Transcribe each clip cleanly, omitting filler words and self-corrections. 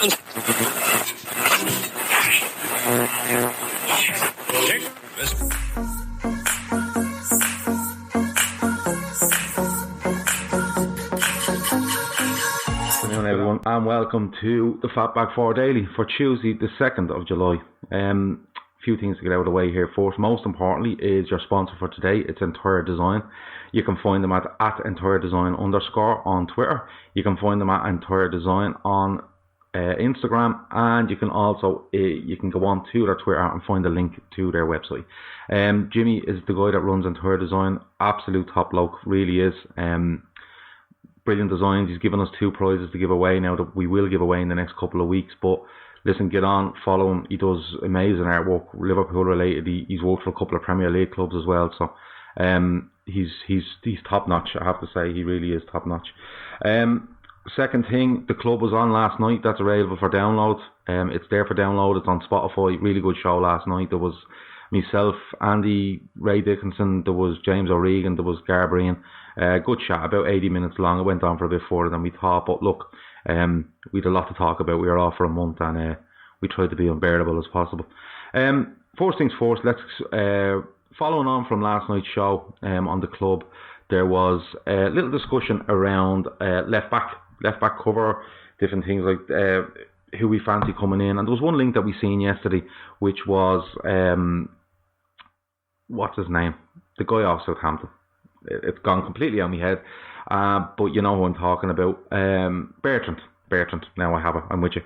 Afternoon, everyone, and welcome to the FB4 Daily for Tuesday, the 2nd of July. Few things to get out of the way here first. Most importantly is your sponsor for today. It's Entire Design. You can find them at Entire Design _ on Twitter. You can find them at Entire Design on Instagram, and you can also you can go on to their Twitter and find the link to their website. Jimmy is the guy that runs Entire Design. Absolute top bloke, really is. Brilliant designs. He's given us 2 prizes to give away now that we will give away in the next couple of weeks. But listen, get on, follow him. He does amazing artwork, Liverpool related. He's worked for a couple of Premier League clubs as well. So he's top notch. I have to say, he really is top notch. Second thing, the club was on last night. That's available for download. It's there for download. It's on Spotify. Really good show last night. There was myself, Andy, Ray Dickinson, there was James O'Regan, there was Garbrian. Good chat, about 80 minutes long. It went on for a bit further than we thought, but look, we had a lot to talk about. We were off for a month and we tried to be unbearable as possible. First things first, let's following on from last night's show on the club, there was a little discussion around left back cover, different things like who we fancy coming in, and there was one link that we seen yesterday, which was what's his name, the guy off Southampton. It's gone completely out of my head, but you know who I'm talking about. Bertrand. Now I have it. I'm with you.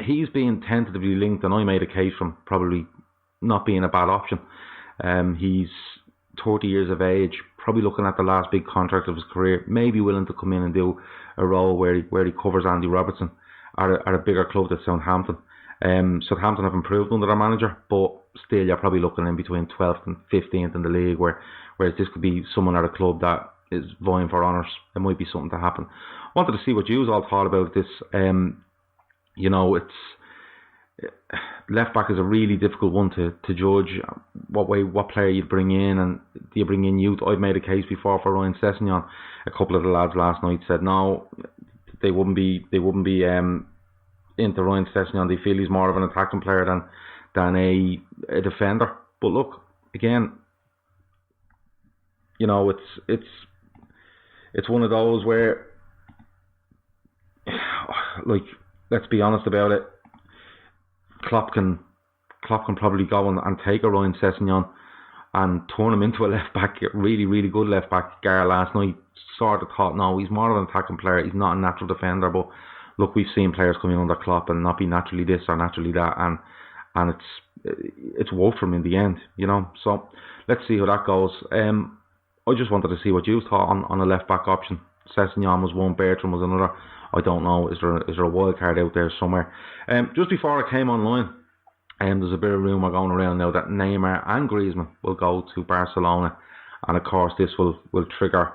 He's being tentatively linked, and I made a case from probably not being a bad option. He's 30 years of age, probably looking at the last big contract of his career, maybe willing to come in and do a role where he covers Andy Robertson at a bigger club than Southampton. Southampton have improved under their manager, but still you're probably looking in between 12th and 15th in the league, whereas this could be someone at a club that is vying for honours. There might be something to happen. Wanted to see what you all thought about this. You know, it's left back is a really difficult one to judge what player you'd bring in, and do you bring in youth? I've made a case before for Ryan Sessegnon. A couple of the lads last night said no, they wouldn't be into Ryan Sessegnon. They feel he's more of an attacking player than a defender. But look, again, you know, it's one of those where, like, let's be honest about it. Klopp can probably go and take a Ryan Sessegnon and turn him into a left back, really, really good left back. Gar last night sort of thought, no, he's more of an attacking player. He's not a natural defender. But look, we've seen players come in under Klopp and not be naturally this or naturally that, and it's worked for him in the end, you know. So let's see how that goes. I just wanted to see what you thought on a left back option. Sessegnon was one, Bertrand was another. I don't know. Is there a wild card out there somewhere? Just before I came online, there's a bit of rumour going around now that Neymar and Griezmann will go to Barcelona, and of course this will trigger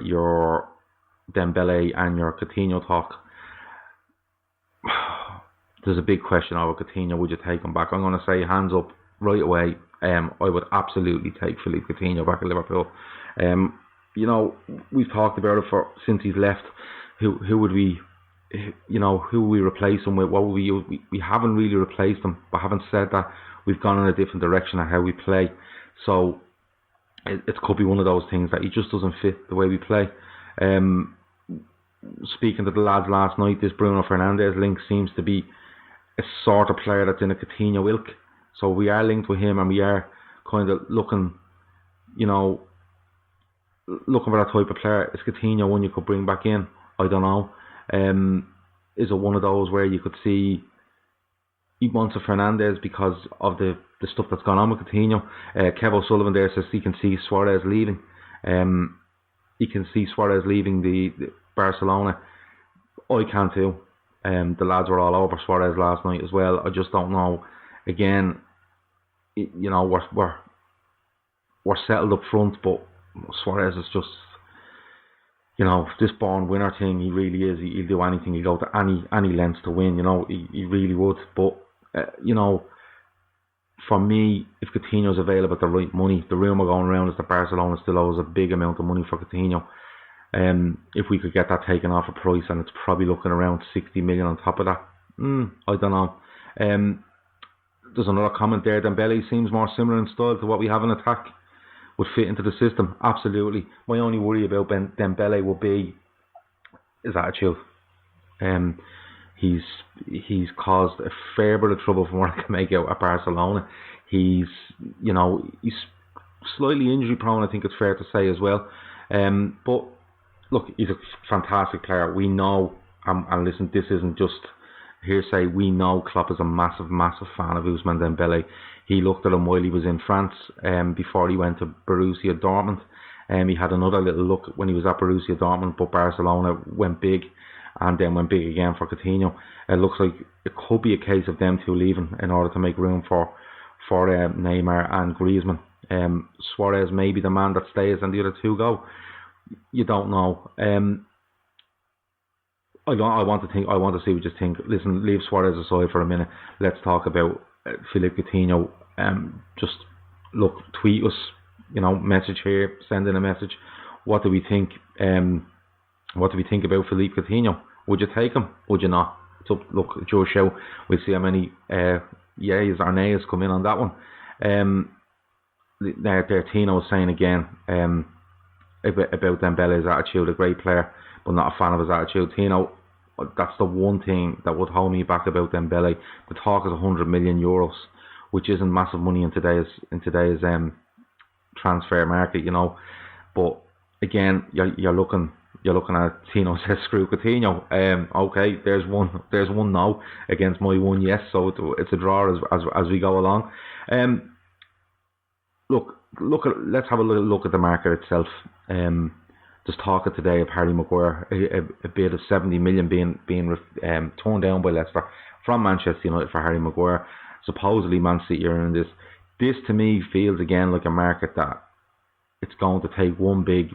your Dembele and your Coutinho talk. There's a big question over Coutinho. Would you take him back? I'm going to say hands up right away. I would absolutely take Philippe Coutinho back at Liverpool. You know, we've talked about it since he's left. Who would we, you know, who will we replace him with? What will we use? We haven't really replaced him, but having said that, we've gone in a different direction of how we play. So it could be one of those things that he just doesn't fit the way we play. Speaking to the lads last night, this Bruno Fernandes link seems to be a sort of player that's in a Coutinho ilk. So we are linked with him, and we are kind of looking for that type of player. Is Coutinho one you could bring back in? I don't know. Is it one of those where you could see he wants a Fernandes because of the stuff that's gone on with Coutinho? Kev O'Sullivan there says he can see Suarez leaving. He can see Suarez leaving the Barcelona. I can too. The lads were all over Suarez last night as well. I just don't know. Again, you know, we're settled up front, but Suarez is just, you know, this born winner thing. He really is. He'll do anything. He'll go to any lengths to win. You know, he really would. But you know, for me, if Coutinho's available at the right money, the rumour going around is that Barcelona still owes a big amount of money for Coutinho. If we could get that taken off a price, and it's probably looking around 60 million on top of that. I don't know. There's another comment there. Dembele seems more similar in style to what we have in attack. Would fit into the system. Absolutely. My only worry about Dembele would be his attitude. He's caused a fair bit of trouble from what I can make out at Barcelona. He's slightly injury prone, I think it's fair to say as well. But look, he's a fantastic player. We know, and listen, this isn't just hearsay. We know Klopp is a massive, massive fan of Ousmane Dembele. He looked at him while he was in France, before he went to Borussia Dortmund. He had another little look when he was at Borussia Dortmund, but Barcelona went big, and then went big again for Coutinho. It looks like it could be a case of them two leaving in order to make room for Neymar and Griezmann. Suarez may be the man that stays and the other two go. You don't know. I want to see what you think. Listen, leave Suarez aside for a minute. Let's talk about Philippe Coutinho. Just look, tweet us. Message here. Send in a message. What do we think? What do we think about Philippe Coutinho? Would you take him? Would you not? So look, it's your show. We'll see how many yays or nays come in on that one. There, Tino was saying again about Dembele's attitude. A great player, but not a fan of his attitude. Tino, that's the one thing that would hold me back about Dembele. The talk is 100 million euros, which isn't massive money in today's transfer market, But again, you're looking at Tino says screw Coutinho. Okay, there's one no against my one yes, so it's a draw as we go along. Let's have a little look at the market itself. There's talk today of Harry Maguire, a bid of 70 million being torn down by Leicester from Manchester United for Harry Maguire. Supposedly Man City are in this. This to me feels again like a market that it's going to take one big,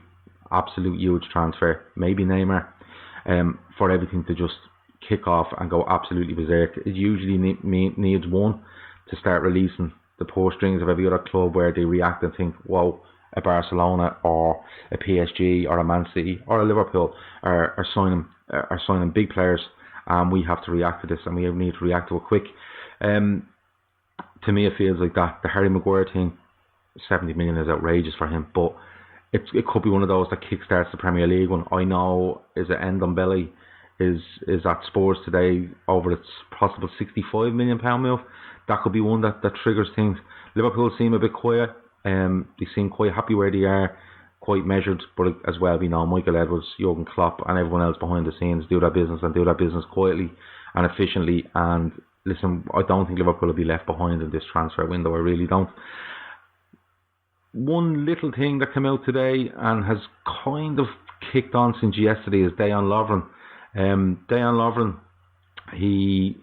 absolute huge transfer, maybe Neymar, for everything to just kick off and go absolutely berserk. It usually needs one to start releasing the purse strings of every other club where they react and think, whoa, a Barcelona or a PSG or a Man City or a Liverpool are signing big players, and we have to react to this, and we need to react to it quick. To me, it feels like that. The Harry Maguire thing, 70 million is outrageous for him, but it could be one of those that kickstarts the Premier League one. I know is it Dembele is at Spurs today over its possible £65 million move. That could be one that triggers things. Liverpool seem a bit quiet. They seem quite happy where they are, quite measured, but as well we know Michael Edwards, Jurgen Klopp and everyone else behind the scenes do their business quietly and efficiently. And listen, I don't think Liverpool will be left behind in this transfer window. I really don't. One little thing that came out today and has kind of kicked on since yesterday is Dejan Lovren. Dejan Lovren, he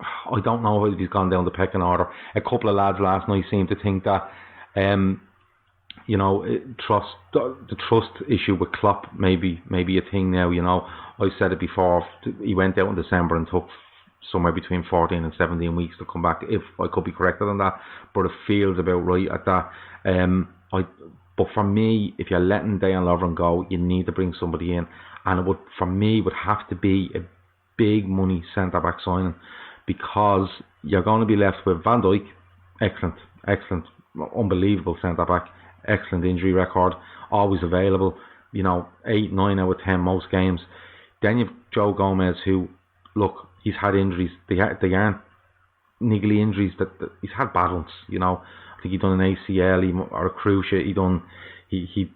I don't know if he's gone down the pecking order. A couple of lads last night seemed to think that the trust issue with Klopp maybe a thing now. I said it before. He went out in December and took somewhere between 14 and 17 weeks to come back. If I could be corrected on that, but it feels about right at that. But for me, if you're letting Dejan Lovren go, you need to bring somebody in, and it would have to be a big money centre back signing, because you're going to be left with Van Dijk, excellent, unbelievable centre back, excellent injury record, always available. 8, 9 out of 10 most games. Then you've Joe Gomez, who, look, he's had injuries. They aren't niggly injuries. That he's had bad ones. I think he done an ACL or a cruciate. He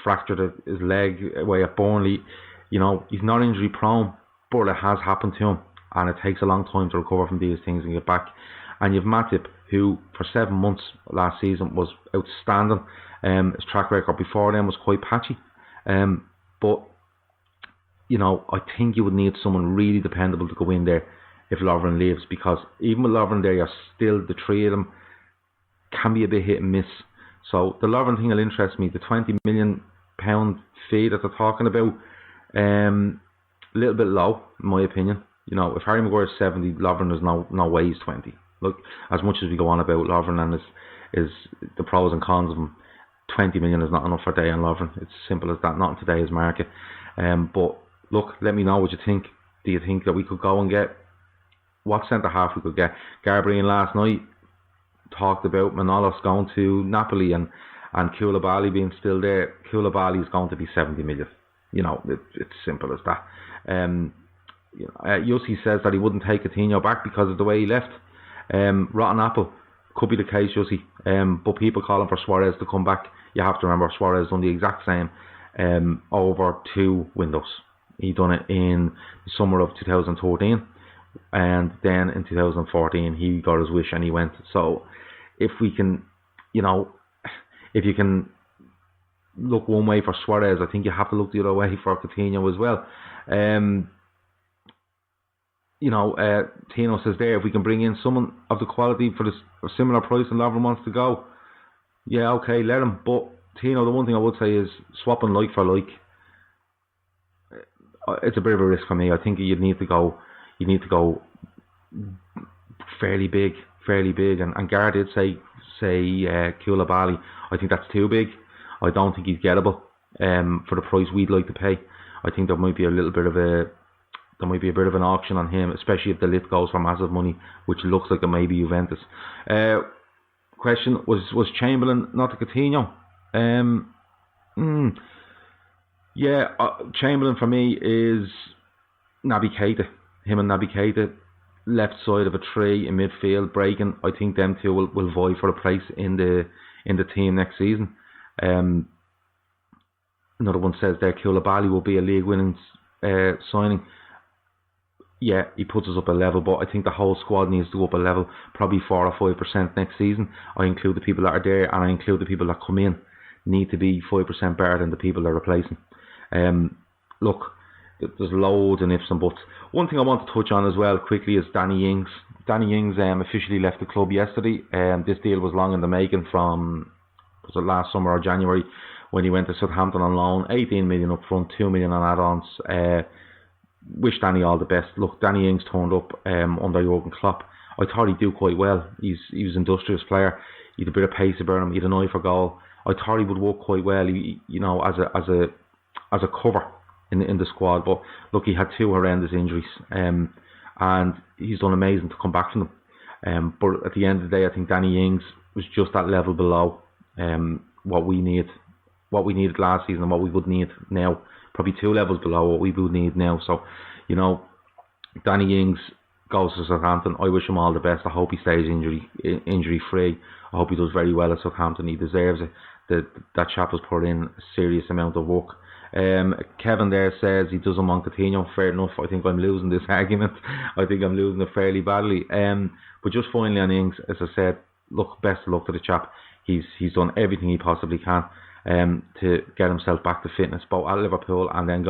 fractured his leg away at Burnley. He's not injury prone, but it has happened to him, and it takes a long time to recover from these things and get back. And you've Matip, who for 7 months last season was outstanding. His track record before then was quite patchy. But I think you would need someone really dependable to go in there if Lovren leaves, because even with Lovren there, you're still, the three of them can be a bit hit and miss. So the Lovren thing will interest me. The £20 million fee that they're talking about, a little bit low in my opinion. If Harry Maguire is 70, Lovren is no way he's 20. Look, as much as we go on about Lovren and is the pros and cons of him, 20 million is not enough for Dejan Lovren. It's as simple as that, not in today's market. But look, let me know what you think. Do you think that we could go and get what centre half we could get? Gabriel last night talked about Manolas going to Napoli and Koulibaly being still there. Koulibaly is going to be 70 million. It's simple as that. Yossi says that he wouldn't take Coutinho back because of the way he left. Rotten apple. Could be the case, Yossi. But people calling for Suarez to come back. You have to remember Suarez done the exact same over 2 windows. He done it in the summer of 2013, and then in 2014 he got his wish and he went. So if we can, if you can look one way for Suarez, I think you have to look the other way for Coutinho as well. Tino says there, if we can bring in someone of the quality for a similar price and Lovren wants to go, yeah, okay, let him. But Tino, the one thing I would say is swapping like for like. It's a bit of a risk for me. I think you need to go fairly big, and Gar did say Koulibaly. I think that's too big. I don't think he's gettable for the price we'd like to pay. I think there might be a bit of an auction on him, especially if the lit goes for massive money, which looks like it may be Juventus. Question was Chamberlain not to Coutinho? Yeah, Chamberlain for me is Naby Keita. Him and Naby Keita, left side of a tree in midfield, breaking. I think them two will vie for a place in the team next season. Another one says there Koulibaly will be a league winning signing. Yeah, he puts us up a level, but I think the whole squad needs to go up a level, probably 4 or 5% next season. I include the people that are there, and I include the people that come in need to be 5% better than the people they're replacing. Look, there's loads and ifs and buts. One thing I want to touch on as well quickly is Danny Ings. Danny Ings officially left the club yesterday. This deal was long in the making from, was it last summer or January, when he went to Southampton on loan. 18 million up front, 2 million on add-ons. Wish Danny all the best. Look, Danny Ings turned up under Jurgen Klopp. I thought he'd do quite well. He was an industrious player. He had a bit of pace about him. He had an eye for goal. I thought he would work quite well, as a cover in the squad. But look, he had 2 horrendous injuries, and he's done amazing to come back from them. But at the end of the day, I think Danny Ings was just that level below what we needed last season and what we would need now. Probably 2 levels below what we would need now. So, Danny Ings goes to Southampton. I wish him all the best. I hope he stays injury free. I hope he does very well at Southampton. He deserves it. That chap has put in a serious amount of work. Kevin there says he doesn't want Coutinho. Fair enough. I think I'm losing this argument. I think I'm losing it fairly badly. But just finally on Ings, as I said, look, best of luck to the chap. He's done everything he possibly can to get himself back to fitness, both at Liverpool and then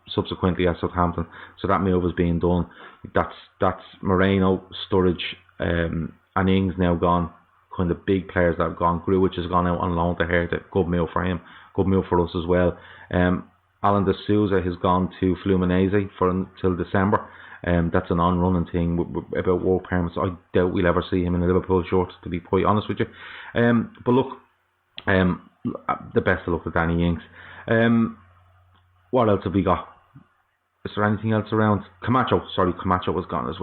subsequently at Southampton. So that move is being done. That's Moreno, Sturridge, and Ings now gone. Kind of big players that have gone. Grujic has gone out on loan to Hertha. Good move for him. Good move for us as well. Alan De Souza has gone to Fluminense until December. That's an on-running thing about work permits. I doubt we'll ever see him in a Liverpool shirt, to be quite honest with you. But look, the best of luck to Danny Ings. What else have we got? Is there anything else around? Camacho was gone as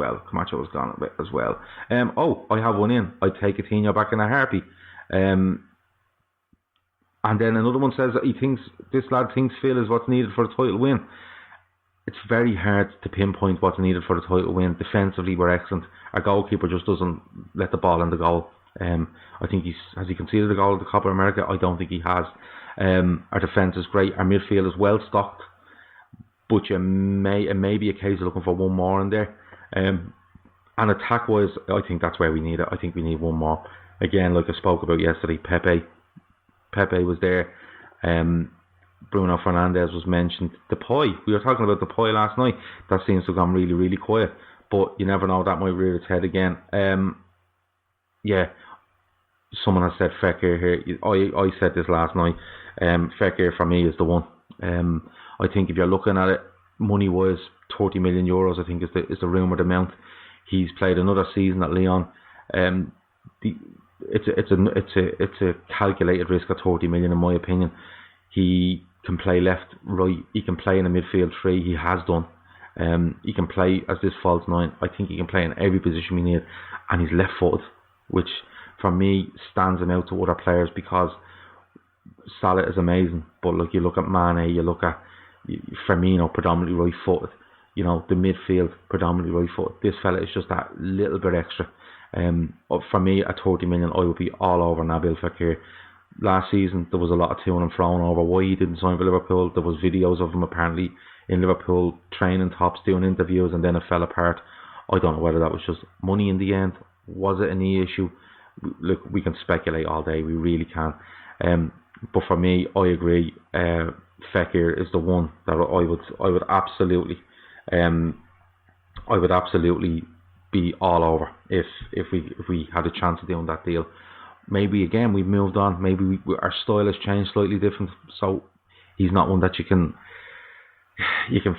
well. I have one in. I'd take Coutinho back in a heartbeat. And then another one says that this lad thinks Phil is what's needed for a title win. It's very hard to pinpoint what's needed for the title win. Defensively, we're excellent. Our goalkeeper just doesn't let the ball in the goal. I think has he conceded a goal at the Copa America? I don't think he has. Our defence is great. Our midfield is well stocked, but it may be a case of looking for one more in there. And attack wise, I think that's where we need it. I think we need one more. Again, like I spoke about yesterday, Pepe was there. Bruno Fernandes was mentioned. Depay, we were talking about Depay last night. That seems to have gone really, really quiet. But you never know, that might rear its head again. Yeah, someone has said Fekir here. I said this last night. Fekir for me is the one. I think if you're looking at it money wise, 30 million euros I think is the rumoured amount. He's played another season at Lyon. it's a calculated risk at 30 million in my opinion. He can play left, right. He can play in a midfield three. He has done. He can play as this false nine. I think he can play in every position we need, and he's left-footed, which for me stands him out to other players because Salah is amazing, but look, you look at Mane, you look at Firmino, predominantly right-footed. You know, the midfield predominantly right-footed. This fella is just that little bit extra. For me, at 30 million, I would be all over Nabil Fekir. Last season, there was a lot of to and fro over why he didn't sign for Liverpool. There was videos of him apparently in Liverpool training tops, doing interviews, and then it fell apart. I don't know whether that was just money in the end. Was it a knee issue? Look, we can speculate all day. We really can. But for me, I agree. Fekir is the one that I would absolutely be all over if we had a chance of doing that deal. Maybe again we've moved on. Maybe our style has changed slightly different. So he's not one that you can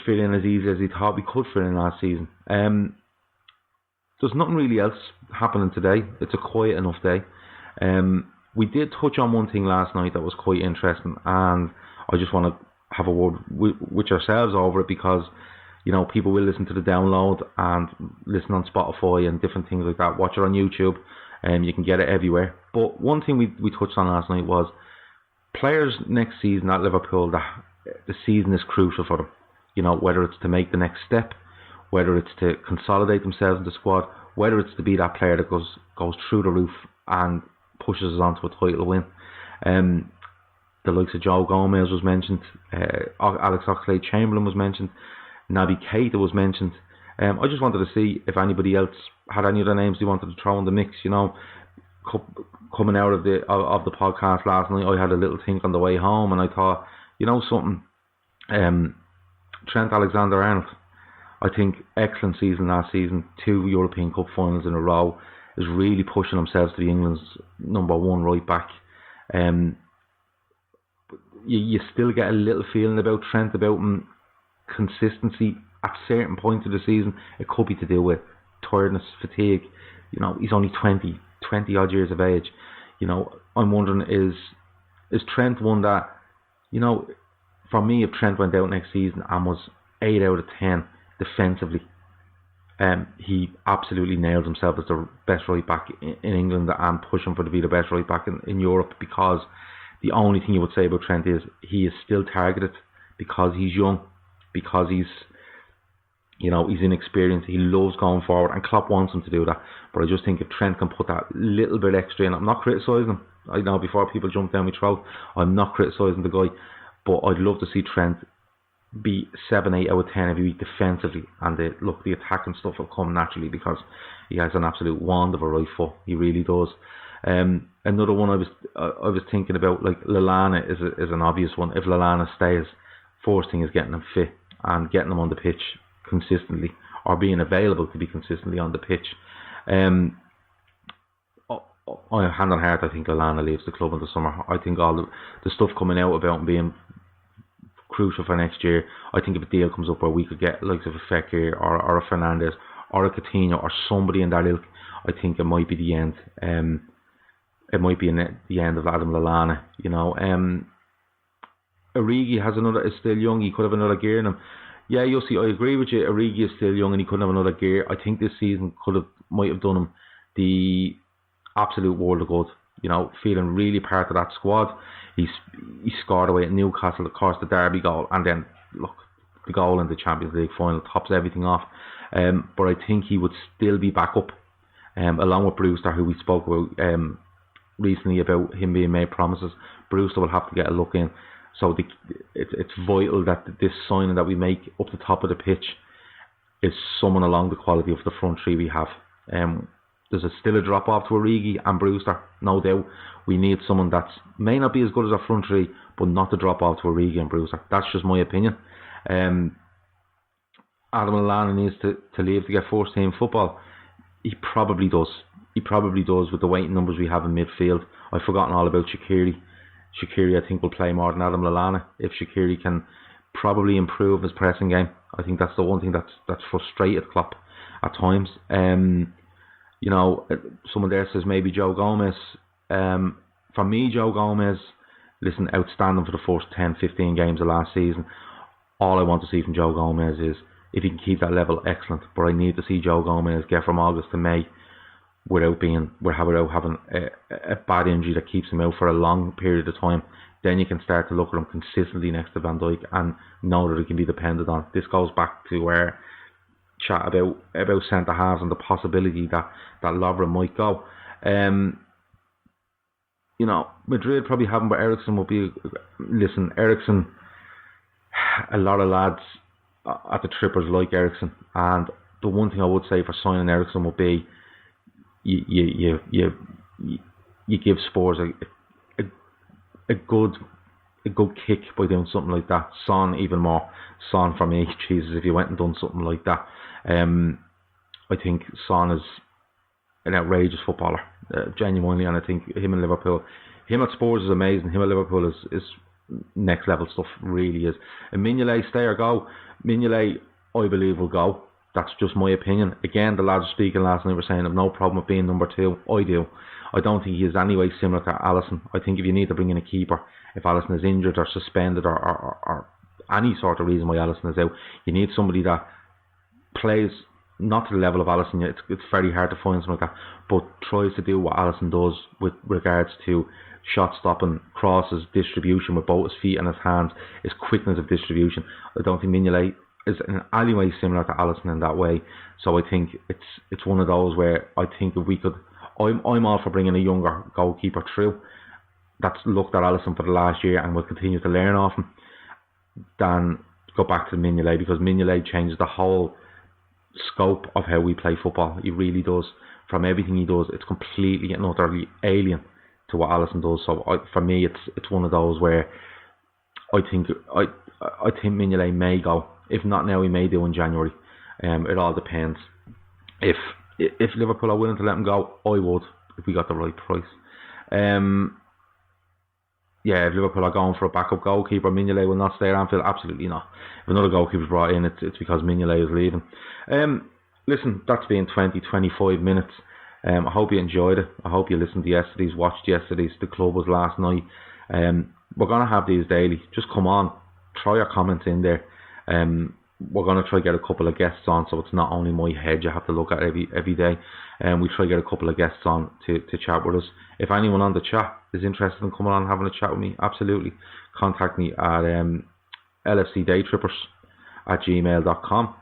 fit in as easy as he thought we could fit in last season. There's nothing really else happening today. It's a quiet enough day. We did touch on one thing last night that was quite interesting, and I just want to have a word with yourselves over it because, you know, people will listen to the download and listen on Spotify and different things like that. Watch it on YouTube, and you can get it everywhere. But one thing we touched on last night was players next season at Liverpool, the season is crucial for them. You know, whether it's to make the next step, whether it's to consolidate themselves in the squad, whether it's to be that player that goes through the roof and pushes us onto a title win. The likes of Joe Gomez was mentioned, Alex Oxlade-Chamberlain was mentioned, Naby Keita was mentioned. I just wanted to see if anybody else had any other names they wanted to throw in the mix. You know, coming out of the podcast last night, I had a little think on the way home, and I thought, you know something, Trent Alexander-Arnold, I think excellent season last season, 2 European Cup finals in a row, is really pushing themselves to be England's number one right back. You still get a little feeling about Trent, about him, consistency at certain points of the season. It could be to do with tiredness, fatigue. You know, he's only 20 odd years of age. You know, I'm wondering, is Trent one that, you know, for me, if Trent went out next season and was 8 out of 10 defensively, he absolutely nailed himself as the best right back in England and pushing for to be the best right back in Europe, because the only thing you would say about Trent is he is still targeted because he's young, because he's inexperienced. He loves going forward, and Klopp wants him to do that. But I just think if Trent can put that little bit extra in, I'm not criticising him. I know before people jump down my throat, I'm not criticising the guy, but I'd love to see Trent be 7, 8 out of 10 every week defensively, and the attacking stuff will come naturally because he has an absolute wand of a right foot. He really does. Another one I was thinking about, like Lallana is an obvious one. If Lallana stays, first thing is getting him fit and getting him on the pitch consistently, or being available to be consistently on the pitch. Hand on heart, I think Lallana leaves the club in the summer. I think all the stuff coming out about him being crucial for next year, I think if a deal comes up where we could get likes of a Fekir or a Fernandes or a Coutinho or somebody in that ilk, I think it might be the end. It might be the end of Adam Lallana. You know, Origi is still young. He could have another gear in him. Yeah, you'll see. I agree with you. Origi is still young and he couldn't have another gear. I think this season might have done him the absolute world of good. You know, feeling really part of that squad. He scored away at Newcastle, of course, the Derby goal, and then look, the goal in the Champions League final tops everything off. But I think he would still be back up, along with Brewster, who we spoke about recently about him being made promises. Brewster will have to get a look in. So it's vital that this signing that we make up the top of the pitch is someone along the quality of the front three we have. There's still a drop off to Origi and Brewster, no doubt. We need someone that may not be as good as our front three, but not to drop off to Origi and Brewster. That's just my opinion. Adam Lallana needs to leave to get first team football. He probably does. He probably does with the waiting numbers we have in midfield. I've forgotten all about Shaqiri. Shaqiri, I think, will play more than Adam Lallana. If Shaqiri can probably improve his pressing game, I think that's the one thing that's frustrated Klopp at times. Someone there says maybe Joe Gomez. For me, Joe Gomez, listen, outstanding for the first 10, 15 games of last season. All I want to see from Joe Gomez is, if he can keep that level, excellent. But I need to see Joe Gomez get from August to May without having a bad injury that keeps him out for a long period of time. Then you can start to look at him consistently next to Van Dijk and know that he can be depended on. This goes back to where chat about centre halves and the possibility that Lovren might go. Madrid probably haven't, but Eriksen will be. Listen, Eriksen, a lot of lads at the Trippers like Eriksen, and the one thing I would say for signing Eriksen would be you give Spurs a good kick by doing something like that. Son, even more. Son, for me, Jesus, if you went and done something like that, I think Son is an outrageous footballer, genuinely, and I think him at Spurs is amazing. Him at Liverpool is next level stuff, really is. And Mignolet, stay or go. Mignolet, I believe, will go. That's just my opinion. Again, the lads speaking last night were saying I've no problem with being number 2. I do. I don't think he is anyway similar to Alisson. I think if you need to bring in a keeper, if Alisson is injured or suspended or any sort of reason why Alisson is out, you need somebody that plays not to the level of Alisson. It's very hard to find something like that, but tries to do what Alisson does with regards to shot stopping, crosses, distribution with both his feet and his hands, his quickness of distribution. I don't think Mignolet is in any way similar to Alisson in that way. So I think it's one of those where I think if we could, I'm all for bringing a younger goalkeeper through that's looked at Alisson for the last year and will continue to learn off him, than go back to Mignolet, because Mignolet changes the whole scope of how we play football. He really does. From everything he does, it's completely and utterly alien to what Alisson does. So for me, it's one of those where I think Mignolet may go. If not now, he may do in January. It all depends. If Liverpool are willing to let him go, I would, if we got the right price. If Liverpool are going for a backup goalkeeper, Mignolet will not stay at Anfield. Absolutely not. If another goalkeeper's brought in, it's because Mignolet is leaving. Listen, that's been 20-25 minutes. I hope you enjoyed it. I hope you listened to yesterday's, watched yesterday's. The club was last night. We're going to have these daily. Just come on, throw your comments in there. We're going to try to get a couple of guests on, so it's not only my head you have to look at every day. We try to get a couple of guests on to chat with us. If anyone on the chat is interested in coming on and having a chat with me, absolutely contact me at lfcdaytrippers@gmail.com.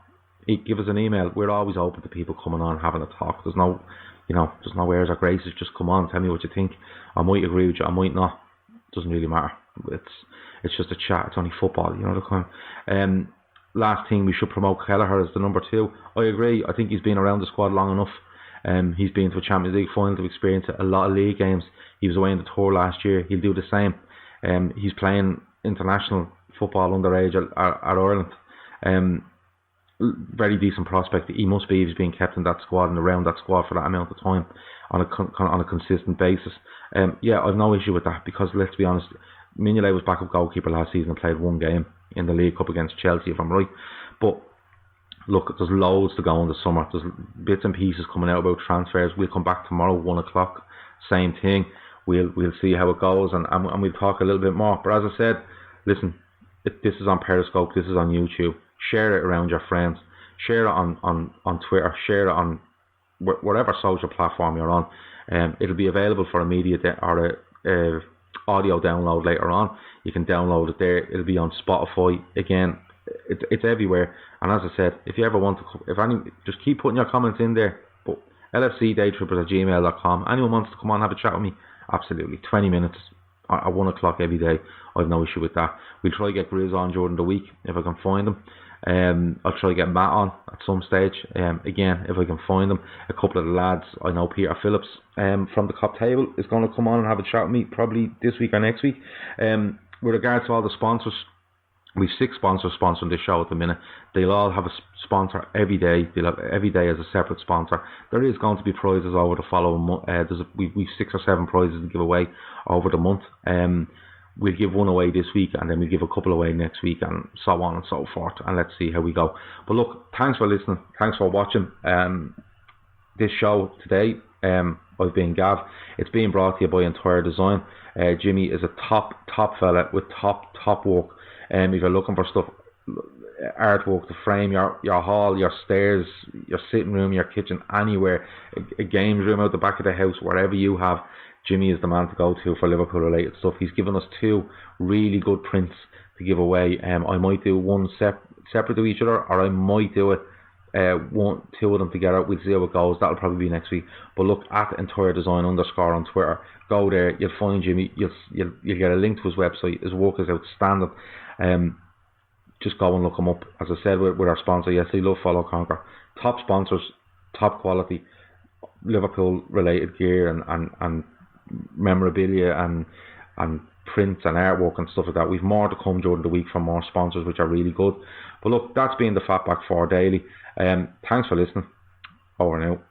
Give us an email. We're always open to people coming on having a talk. There's no airs or graces. Just come on, tell me what you think. I might agree with you, I might not. Doesn't really matter. It's just a chat. It's only football, the kind. Last thing, we should promote Kelleher as the number 2. I agree. I think he's been around the squad long enough. He's been to a Champions League final to experience a lot of league games. He was away in the tour last year. He'll do the same. He's playing international football underage at Ireland. Very decent prospect. He must be if he's being kept in that squad and around that squad for that amount of time on a consistent basis. I've no issue with that, because let's be honest, Mignolet was backup goalkeeper last season and played one game in the League Cup against Chelsea, if I'm right. But look, there's loads to go in the summer. There's bits and pieces coming out about transfers. We'll come back tomorrow, 1 o'clock. Same thing. We'll see how it goes, and we'll talk a little bit more. But as I said, listen, this is on Periscope, this is on YouTube. Share it around your friends. Share it on Twitter. Share it on whatever social platform you're on. It'll be available for immediate or a audio download later on. You can download it there. It'll be on Spotify. Again, it's everywhere. And as I said, if you ever want to, just keep putting your comments in there. But lfcdaytrippers@gmail.com. Anyone wants to come on and have a chat with me? Absolutely. 20 minutes at 1 o'clock every day. I have no issue with that. We'll try to get Grizz on during the week if I can find them. I'll try to get Matt on at some stage. Again, if I can find them. A couple of the lads, I know Peter Phillips from the Cop Table is going to come on and have a chat with me probably this week or next week. With regards to all the sponsors, we've 6 sponsors sponsoring this show at the minute. They'll all have a sponsor every day. They'll have every day as a separate sponsor. There is going to be prizes over the following month. We've 6 or 7 prizes to give away over the month. We'll give one away this week, and then we'll give a couple away next week, and so on and so forth. And let's see how we go. But look, thanks for listening. Thanks for watching. this show today. I've been Gav. It's being brought to you by Entire Design. Jimmy is a top fella with top work. If you're looking for stuff, artwork to frame your hall, your stairs, your sitting room, your kitchen, anywhere, a games room out the back of the house, wherever you have, Jimmy is the man to go to for Liverpool related stuff. He's given us 2 really good prints to give away. I might do one separate to each other, or I might do it 2 of them together. We'll see how it goes. That'll probably be next week. But look at Entire Design _ on Twitter. Go there. You'll find Jimmy. You'll get a link to his website. His work is outstanding. Just go and look him up. As I said with our sponsor yesterday, Love Follow Conquer. Top sponsors, top quality, Liverpool related gear and memorabilia and prints and artwork and stuff like that. We've more to come during the week from more sponsors, which are really good. But look, that's been the Fatback 4 Daily. Thanks for listening. Over now.